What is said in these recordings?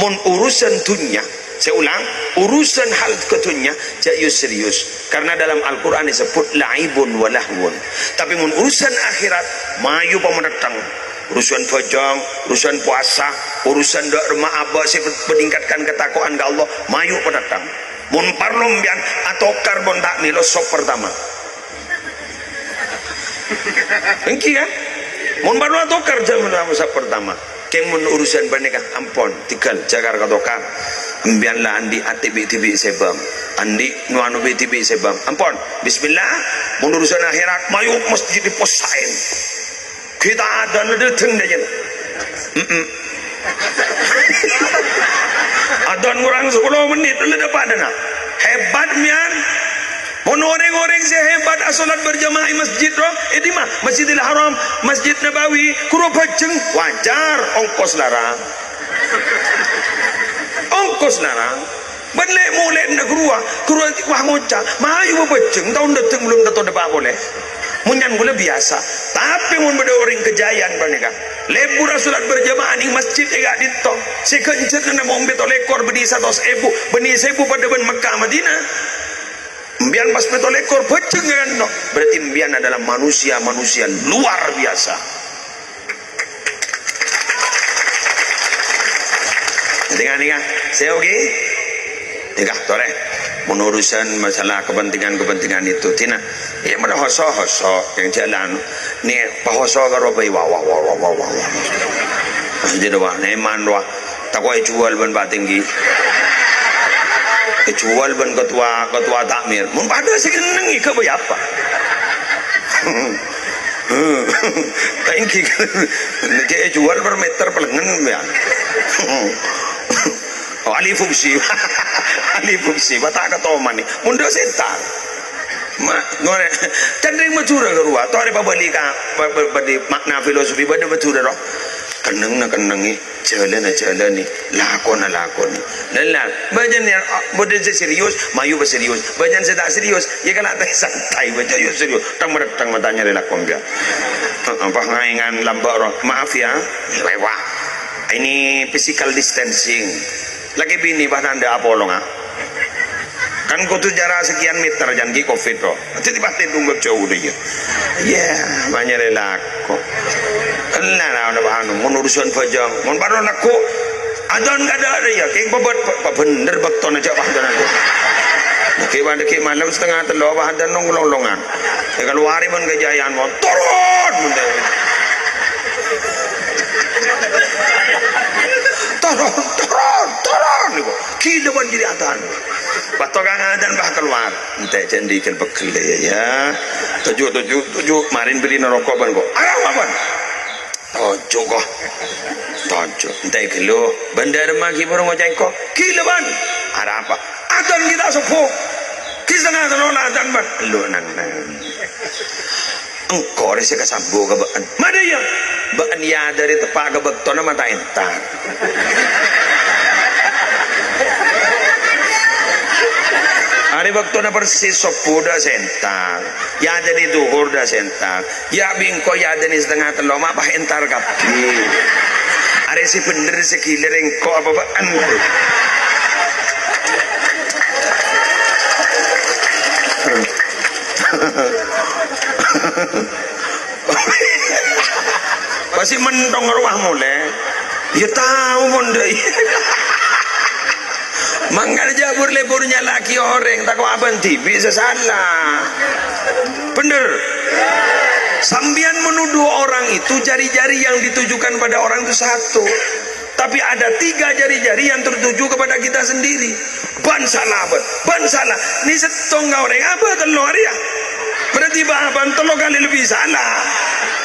mun urusan dunia, saya ulang, urusan hal kedunya jauh serius, karena dalam Al-Quran disebut la'ibun walahwun. Tapi mun urusan akhirat mayu pemenetang, urusan bojong, urusan puasa, urusan doa rumah abah saya meningkatkan ketakwaan ke Allah, mayu penetang. Mun parlombian atau karbon tak nilo sok pertama. Engki kan? Mun baru atau kerja masa pertama. Kemun urusan banyak ampon tinggal jagar katokar ambianlah andi ATB TB sebam andi nuanu BTB sebam ampon bismillah mun urusan akhirat mayu masjid diposain kita ada nedeteng aja adan kurang 10 menit udah dapat dana hebat mian. Mun orang-orang sehebat asolat berjamaah di masjid roh, di mah Masjidil Haram, Masjid Nabawi, kuro bajeng wajar ongkos larang. Ongkos larang. Banlek mulai nak kuro wah ngoca, mayu bajeng tahun datang belum datang dapat boleh. Munyan boleh biasa. Tapi mun beda orang kejayaan panika. Lebur asolat berjamaah di masjid enggak ditok. Sekencet na mau beto lekor beni 100.000, beni 1.000 pada ben Mekah Madinah. Mbian pas betul ekor bajeng kan no. Berarti mbian adalah manusia luar biasa. Dengan saya oke. Tiga tore menurusan masalah kepentingan itu tina ya mana hoso yang jalan ni pahoso karo bai wah jadi wah neman wah takoi jual ban batinggi jual ban ketua takmir mun pada sekenengi ke bai apa tangki dia jual per meter pelengan ya ahli fungsi bata katoman ni mundo sentar ngore candring macura garua to ada pabali ka badi makna filosofi bade macura ro kenengi jalan ni lakon lalla bajan ya bode serius mayu ba serius bajan saya tak serius ya kalau tak santai baca yo serius tang matanya lakon dia apa ngaingan lambak ro maaf ya lewat ini physical distancing lagi bini bahkan anda apolong kan kau tu jarak sekian meter jangan di covid kok jadi pasti tunggu jauh dia ya banyak lelako nah menurusan pajang mon baru laku adan ada ya kayak babat bener bakton aja bahkan aku kayak malam setengah telo bahkan nong-longan ya kalau hari pun kejayaan mau turun turun kilo ban diri atan patokan adan bah keluar ente cendi kel bekel ya tujuh marin beli rokok ban kok arang ban tojo ente kilo bandar magi burung ngocai kok kilo ban ada apa adan kita sepuh kisah nol adan ban lu nang engkau resi kesambu ke baan mana ya baan ya dari tepak ke bektona mata entar hari bektona persis sopuda sentar ya dari duhur dah sentar ya bingko ya dari setengah telo mak bah entar kapi hari si bener sekiler engkau apa baan pasti mendong ruah mulai ya tahu mondai manggal jabur leburnya laki orang tak kau abang TV salah bener sambian menuduh orang itu jari-jari yang ditujukan pada orang itu satu tapi ada 3 jari-jari yang tertuju kepada kita sendiri ban salah ini setong orang apa telur ya berarti ban telur kali lebih salah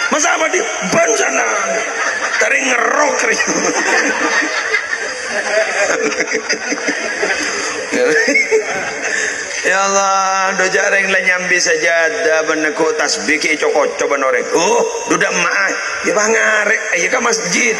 masa apa di ban salah tarik ngerok ya Allah do jarang lah nyambi sajadah beneku tasbih ke coba norek dudak maaf ya bangarek ya kan masjid